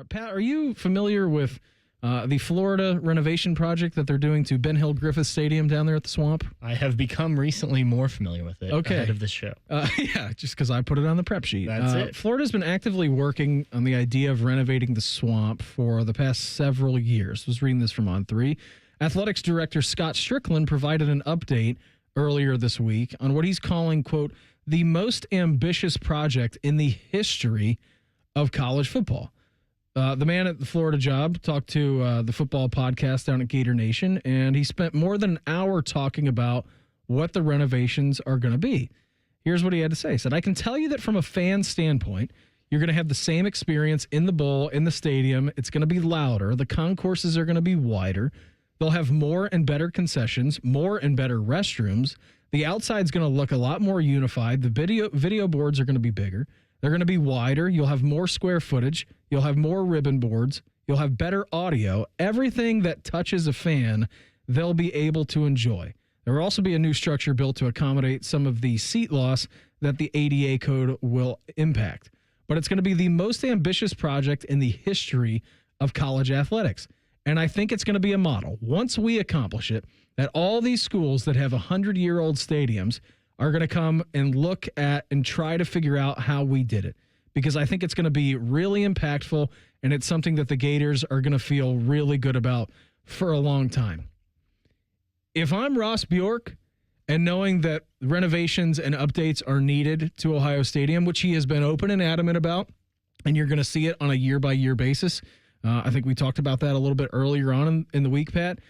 Pat, are you familiar with the Florida renovation project that they're doing to Ben Hill Griffith Stadium down there at the Swamp? I have become recently more familiar with it ahead of the show. Yeah, just because I put it on the prep sheet. That's it. Florida's been actively working on the idea of renovating the Swamp for the past several years. I was reading this from On3. Athletics Director Scott Strickland provided an update earlier this week on what he's calling, quote, the most ambitious project in the history of college football. The man at the Florida job talked to the football podcast down at Gator Nation, and he spent more than an hour talking about what the renovations are going to be. Here's what he had to say. He said, I can tell you that from a fan standpoint, you're going to have the same experience in the bowl, in the stadium. It's going to be louder. The concourses are going to be wider. They'll have more and better concessions, more and better restrooms. The outside's going to look a lot more unified. The video boards are going to be bigger. They're going to be wider. You'll have more square footage. You'll have more ribbon boards. You'll have better audio. Everything that touches a fan, they'll be able to enjoy. There will also be a new structure built to accommodate some of the seat loss that the ADA code will impact. But it's going to be the most ambitious project in the history of college athletics. And I think it's going to be a model. Once we accomplish it, that all these schools that have 100-year-old stadiums are going to come and look at and try to figure out how we did it. Because I think it's going to be really impactful, and it's something that the Gators are going to feel really good about for a long time. If I'm Ross Bjork, and knowing that renovations and updates are needed to Ohio Stadium, which he has been open and adamant about, and you're going to see it on a year-by-year basis, I think we talked about that a little bit earlier on in the week, Pat,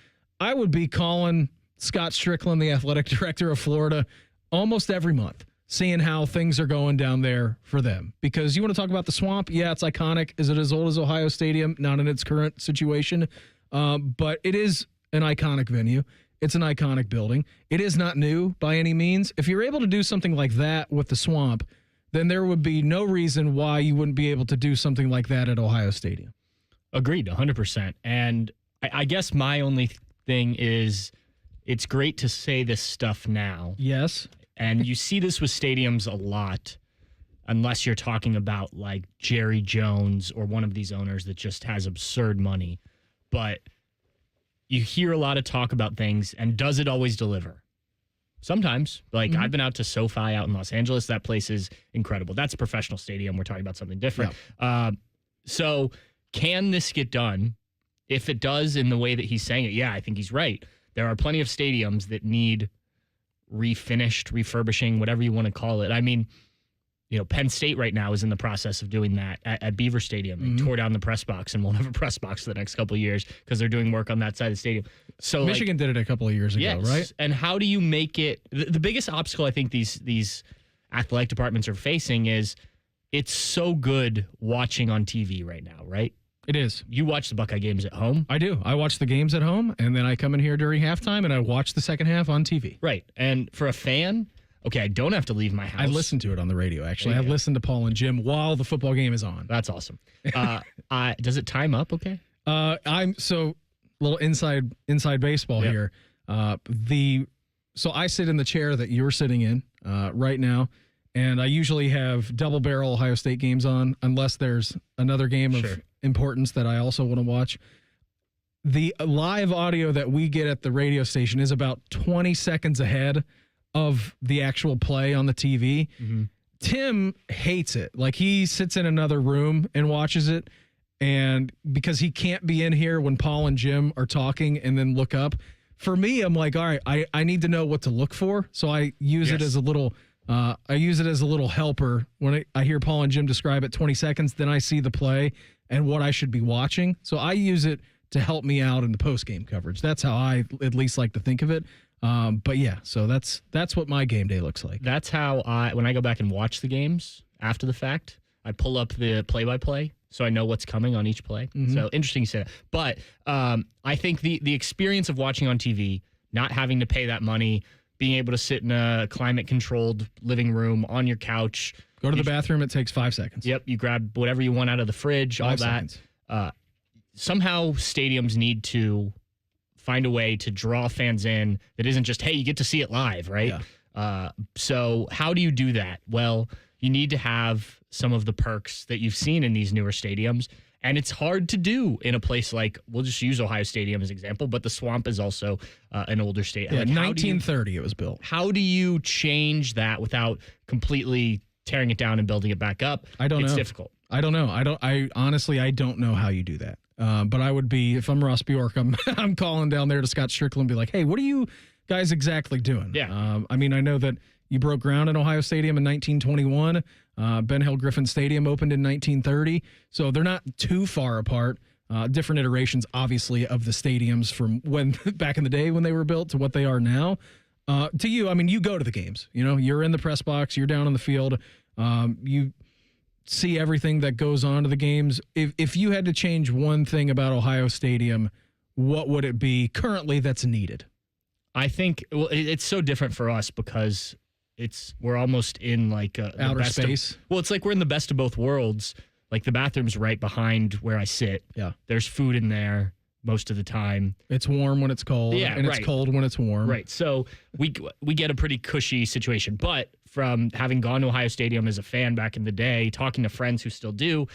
I would be calling Scott Strickland, the athletic director of Florida, almost every month, seeing how things are going down there for them. Because you want to talk about the Swamp? Yeah, it's iconic. Is it as old as Ohio Stadium? Not in its current situation. But it is an iconic venue. It's an iconic building. It is not new by any means. If you're able to do something like that with the Swamp, then there would be no reason why you wouldn't be able to do something like that at Ohio Stadium. Agreed, 100%. And I guess my only thing is it's great to say this stuff now. Yes. And you see this with stadiums a lot, unless you're talking about like Jerry Jones or one of these owners that just has absurd money. But you hear a lot of talk about things, and does it always deliver? Sometimes. Like, I've been out to SoFi out in Los Angeles. That place is incredible. That's a professional stadium. We're talking about something different. Yeah. So can this get done? If it does in the way that he's saying it, yeah, I think he's right. There are plenty of stadiums that need refinished, refurbishing, whatever you want to call it. I mean, you know, Penn State right now is in the process of doing that at Beaver Stadium. They tore down the press box and won't have a press box for the next couple of years because they're doing work on that side of the stadium. So Michigan did it a couple of years ago, right? And how do you make it? The biggest obstacle I think these athletic departments are facing is it's so good watching on TV right now, right? It is. You watch the Buckeye games at home? I do. I watch the games at home, and then I come in here during halftime, and I watch the second half on TV. Right. And for a fan, okay, I don't have to leave my house. I listen to it on the radio, actually. I listen to Paul and Jim while the football game is on. That's awesome. Does it time up okay? So little inside baseball here. So I sit in the chair that you're sitting in right now, and I usually have double barrel Ohio State games on, unless there's another game of importance that I also want to watch. The live audio that we get at the radio station is about 20 seconds ahead of the actual play on the TV. Mm-hmm. Tim hates it. Like, he sits in another room and watches it, and because he can't be in here when Paul and Jim are talking and then look up. For me, I'm like, all right, I need to know what to look for, so I use it as a little helper. When I hear Paul and Jim describe it 20 seconds, then I see the play and what I should be watching. So I use it to help me out in the post-game coverage. That's how I at least like to think of it. But yeah, so that's what my game day looks like. That's how when I go back and watch the games after the fact, I pull up the play-by-play so I know what's coming on each play. Mm-hmm. So interesting you say that. But I think the experience of watching on TV, not having to pay that money, being able to sit in a climate-controlled living room on your couch. Go to the bathroom, it takes 5 seconds. Yep, you grab whatever you want out of the fridge, all that. Somehow stadiums need to find a way to draw fans in that isn't just, hey, you get to see it live, right? Yeah. So how do you do that? Well, you need to have some of the perks that you've seen in these newer stadiums. And it's hard to do in a place like, we'll just use Ohio Stadium as an example, but the Swamp is also an older stadium. Yeah, like, 1930 it was built. How do you change that without completely tearing it down and building it back up? I don't know. It's difficult. I don't know. I honestly, I don't know how you do that. But I would be, if I'm Ross Bjork, I'm calling down there to Scott Strickland and be like, hey, what are you guys exactly doing? Yeah. I mean, I know that you broke ground in Ohio Stadium in 1921. Ben Hill Griffin Stadium opened in 1930. So they're not too far apart. Different iterations, obviously, of the stadiums from when back in the day when they were built to what they are now. To you, I mean, you go to the games. You know, you're in the press box, you're down on the field. You see everything that goes on to the games. If you had to change one thing about Ohio Stadium, what would it be currently that's needed? I think it's so different for us because we're almost in like outer space. It's like we're in the best of both worlds. Like the bathroom's right behind where I sit. Yeah. There's food in there most of the time. It's warm when it's cold. Yeah, and right. It's cold when it's warm. Right. So we get a pretty cushy situation. But from having gone to Ohio Stadium as a fan back in the day, talking to friends who still do,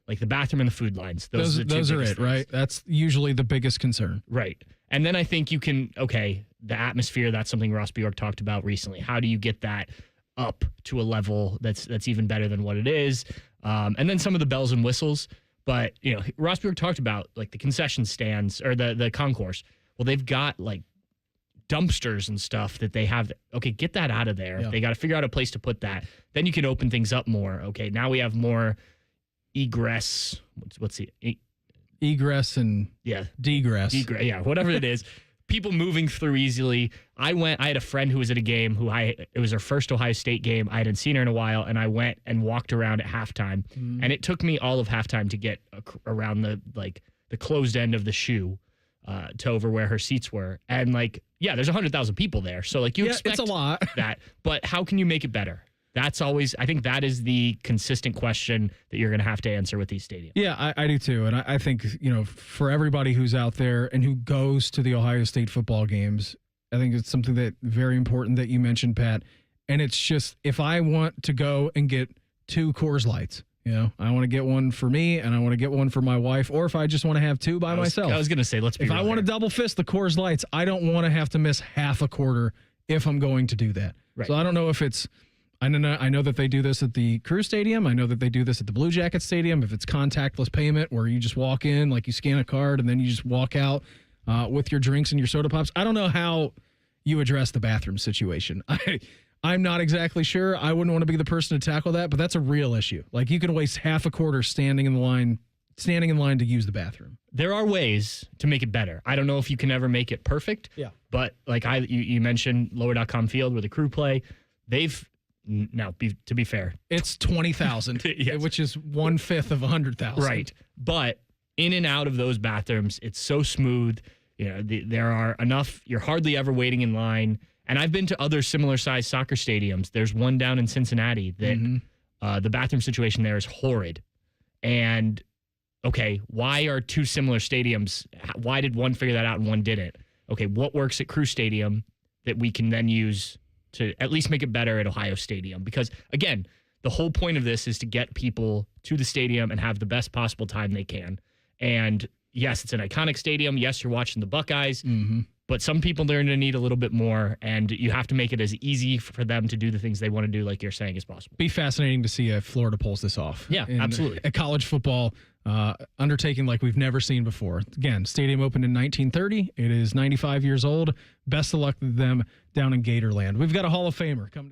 like the bathroom and the food lines. Those are it, right? That's usually the biggest concern. Right. And then I think you can, the atmosphere, that's something Ross Bjork talked about recently. How do you get that up to a level that's even better than what it is? And then some of the bells and whistles. But, Ross Bjork talked about like the concession stands or the concourse. Well, they've got like dumpsters and stuff that they have. Okay, get that out of there. Yeah. They got to figure out a place to put that. Then you can open things up more. Okay, now we have more egress. What's the egress and degress. Yeah, whatever it is. People moving through easily. I had a friend who was at a game it was her first Ohio State game. I hadn't seen her in a while, and I went and walked around at halftime. And it took me all of halftime to get around the closed end of the shoe to over where her seats were. And there's 100,000 people there. So you expect it's a lot. that. But how can you make it better? That's always, I think that is the consistent question that you're going to have to answer with these stadiums. Yeah, I do too. And I think, for everybody who's out there and who goes to the Ohio State football games, I think it's something that very important that you mentioned, Pat. And it's just, if I want to go and get 2 Coors Lights, I want to get one for me and I want to get one for my wife, or if I just want to have 2 by myself. I was going to say, let's be If real I want to double fist the Coors Lights, I don't want to have to miss half a quarter if I'm going to do that. Right. So I don't know if it's, I know that they do this at the Crew Stadium. I know that they do this at the Blue Jackets Stadium. If it's contactless payment where you just walk in, like you scan a card and then you just walk out with your drinks and your soda pops. I don't know how you address the bathroom situation. I'm not exactly sure. I wouldn't want to be the person to tackle that, but that's a real issue. Like you can waste half a quarter standing in line to use the bathroom. There are ways to make it better. I don't know if you can ever make it perfect. Yeah. But you mentioned Lower.com Field where the Crew play. To be fair, it's 20,000, yes. Which is 1/5 of 100,000. Right. But in and out of those bathrooms, it's so smooth. There are enough. You're hardly ever waiting in line. And I've been to other similar sized soccer stadiums. There's one down in Cincinnati that the bathroom situation there is horrid. And okay, why are 2 similar stadiums? Why did one figure that out and one didn't? Okay, what works at Crew Stadium that we can then use to at least make it better at Ohio Stadium? Because again, the whole point of this is to get people to the stadium and have the best possible time they can. And yes, it's an iconic stadium. Yes, you're watching the Buckeyes, but some people are going to need a little bit more, and you have to make it as easy for them to do the things they want to do, like you're saying, as possible. Be fascinating to see if Florida pulls this off. Yeah, absolutely. A college football undertaking like we've never seen before. Again, stadium opened in 1930. It is 95 years old. Best of luck to them down in Gatorland. We've got a Hall of Famer coming to